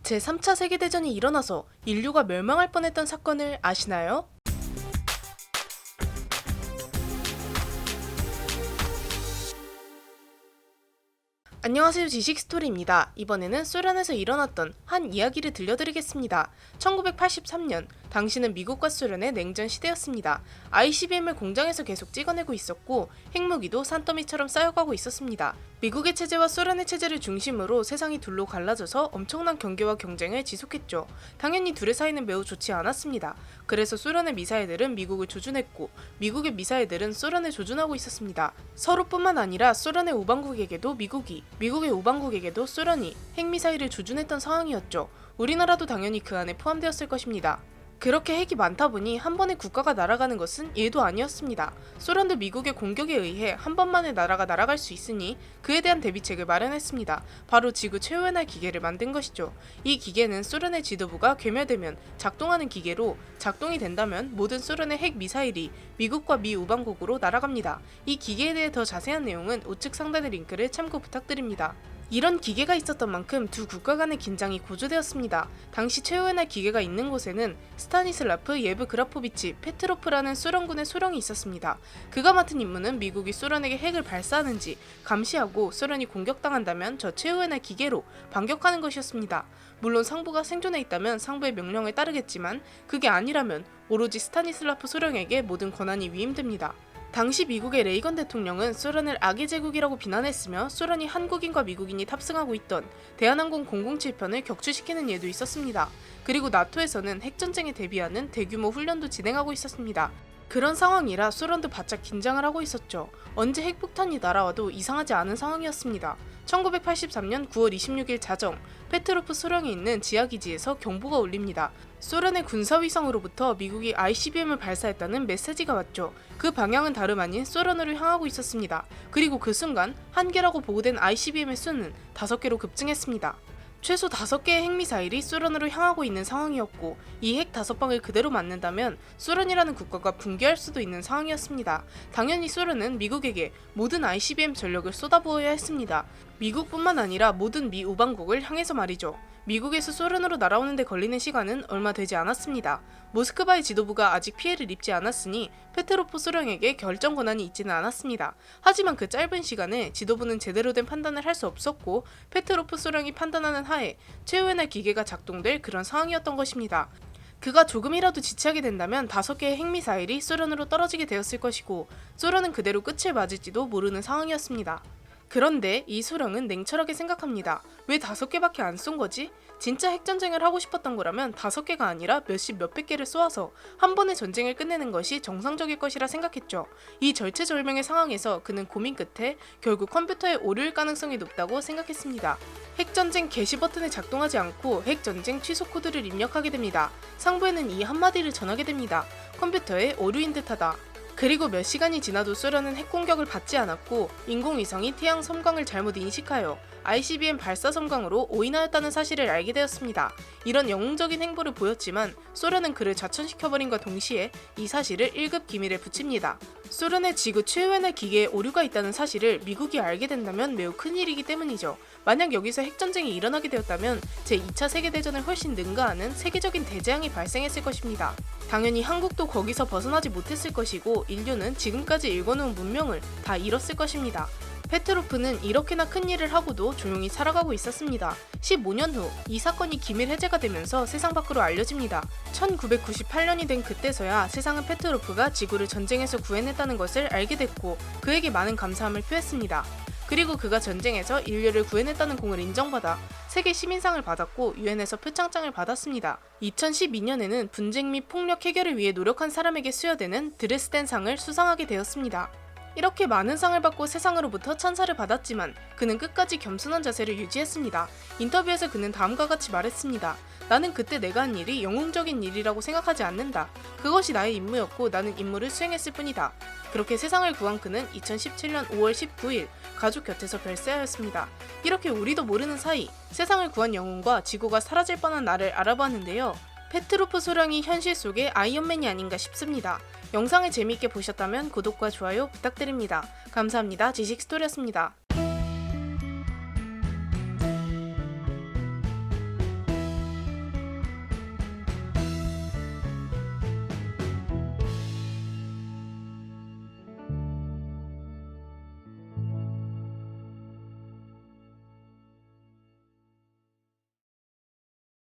제3차 세계대전이 일어나서 인류가 멸망할 뻔했던 사건을 아시나요? 안녕하세요, 지식스토리입니다. 이번에는 소련에서 일어났던 한 이야기를 들려드리겠습니다. 1983년, 당시는 미국과 소련의 냉전 시대였습니다. ICBM을 공장에서 계속 찍어내고 있었고 핵무기도 산더미처럼 쌓여가고 있었습니다. 미국의 체제와 소련의 체제를 중심으로 세상이 둘로 갈라져서 엄청난 경계와 경쟁을 지속했죠. 당연히 둘의 사이는 매우 좋지 않았습니다. 그래서 소련의 미사일들은 미국을 조준했고 미국의 미사일들은 소련을 조준하고 있었습니다. 서로뿐만 아니라 소련의 우방국에게도 미국의 우방국에게도 소련이 핵미사일을 조준했던 상황이었죠. 우리나라도 당연히 그 안에 포함되었을 것입니다. 그렇게 핵이 많다 보니 한 번에 국가가 날아가는 것은 예도 아니었습니다. 소련도 미국의 공격에 의해 한 번만에 나라가 날아갈 수 있으니 그에 대한 대비책을 마련했습니다. 바로 지구 최후의 날 기계를 만든 것이죠. 이 기계는 소련의 지도부가 괴멸되면 작동하는 기계로 작동이 된다면 모든 소련의 핵 미사일이 미국과 미 우방국으로 날아갑니다. 이 기계에 대해 더 자세한 내용은 우측 상단의 링크를 참고 부탁드립니다. 이런 기계가 있었던 만큼 두 국가 간의 긴장이 고조되었습니다. 당시 최후의 날 기계가 있는 곳에는 스타니슬라프 예브그라포비치 페트로프라는 소련군의 소령이 있었습니다. 그가 맡은 임무는 미국이 소련에게 핵을 발사하는지 감시하고 소련이 공격당한다면 저 최후의 날 기계로 반격하는 것이었습니다. 물론 상부가 생존해 있다면 상부의 명령을 따르겠지만 그게 아니라면 오로지 스타니슬라프 소령에게 모든 권한이 위임됩니다. 당시 미국의 레이건 대통령은 소련을 악의 제국이라고 비난했으며 소련이 한국인과 미국인이 탑승하고 있던 대한항공 007편을 격추시키는 예도 있었습니다. 그리고 나토에서는 핵전쟁에 대비하는 대규모 훈련도 진행하고 있었습니다. 그런 상황이라 소련도 바짝 긴장을 하고 있었죠. 언제 핵폭탄이 날아와도 이상하지 않은 상황이었습니다. 1983년 9월 26일 자정, 페트로프 소령에 있는 지하기지에서 경보가 울립니다. 소련의 군사위성으로부터 미국이 ICBM을 발사했다는 메시지가 왔죠. 그 방향은 다름 아닌 소련으로 향하고 있었습니다. 그리고 그 순간 한 개라고 보고된 ICBM의 수는 5개로 급증했습니다. 최소 5개의 핵미사일이 소련으로 향하고 있는 상황이었고 이 핵 5방을 그대로 맞는다면 소련이라는 국가가 붕괴할 수도 있는 상황이었습니다. 당연히 소련은 미국에게 모든 ICBM 전력을 쏟아부어야 했습니다. 미국뿐만 아니라 모든 미 우방국을 향해서 말이죠. 미국에서 소련으로 날아오는 데 걸리는 시간은 얼마 되지 않았습니다. 모스크바의 지도부가 아직 피해를 입지 않았으니 페트로프 소령에게 결정 권한이 있지는 않았습니다. 하지만 그 짧은 시간에 지도부는 제대로 된 판단을 할 수 없었고 페트로프 소령이 판단하는 하에 최후의 날 기계가 작동될 그런 상황이었던 것입니다. 그가 조금이라도 지체하게 된다면 5개의 핵미사일이 소련으로 떨어지게 되었을 것이고 소련은 그대로 끝을 맞을지도 모르는 상황이었습니다. 그런데 이 소령은 냉철하게 생각합니다. 왜 5개밖에 안 쏜 거지? 진짜 핵전쟁을 하고 싶었던 거라면 5개가 아니라 몇십 몇백 개를 쏘아서 한 번에 전쟁을 끝내는 것이 정상적일 것이라 생각했죠. 이 절체절명의 상황에서 그는 고민 끝에 결국 컴퓨터의 오류일 가능성이 높다고 생각했습니다. 핵전쟁 게시 버튼을 작동하지 않고 핵전쟁 취소 코드를 입력하게 됩니다. 상부에는 이 한마디를 전하게 됩니다. 컴퓨터에 오류인 듯하다. 그리고 몇 시간이 지나도 소련은 핵공격을 받지 않았고 인공위성이 태양 섬광을 잘못 인식하여 ICBM 발사 섬광으로 오인하였다는 사실을 알게 되었습니다. 이런 영웅적인 행보를 보였지만 소련은 그를 좌천시켜버린과 동시에 이 사실을 1급 기밀에 붙입니다. 소련의 지구 최후의 날 기계에 오류가 있다는 사실을 미국이 알게 된다면 매우 큰일이기 때문이죠. 만약 여기서 핵전쟁이 일어나게 되었다면 제2차 세계대전을 훨씬 능가하는 세계적인 대재앙이 발생했을 것입니다. 당연히 한국도 거기서 벗어나지 못했을 것이고 인류는 지금까지 일궈놓은 문명을 다 잃었을 것입니다. 페트로프는 이렇게나 큰 일을 하고도 조용히 살아가고 있었습니다. 15년 후 이 사건이 기밀 해제가 되면서 세상 밖으로 알려집니다. 1998년이 된 그때서야 세상은 페트로프가 지구를 전쟁에서 구해냈다는 것을 알게 됐고 그에게 많은 감사함을 표했습니다. 그리고 그가 전쟁에서 인류를 구해냈다는 공을 인정받아 세계 시민상을 받았고 유엔에서 표창장을 받았습니다. 2012년에는 분쟁 및 폭력 해결을 위해 노력한 사람에게 수여되는 드레스덴 상을 수상하게 되었습니다. 이렇게 많은 상을 받고 세상으로부터 찬사를 받았지만 그는 끝까지 겸손한 자세를 유지했습니다. 인터뷰에서 그는 다음과 같이 말했습니다. 나는 그때 내가 한 일이 영웅적인 일이라고 생각하지 않는다. 그것이 나의 임무였고 나는 임무를 수행했을 뿐이다. 그렇게 세상을 구한 그는 2017년 5월 19일 가족 곁에서 별세하였습니다. 이렇게 우리도 모르는 사이 세상을 구한 영웅과 지구가 사라질 뻔한 나를 알아보았는데요. 페트로프 소령이 현실 속의 아이언맨이 아닌가 싶습니다. 영상을 재미있게 보셨다면 구독과 좋아요 부탁드립니다. 감사합니다. 지식스토리였습니다.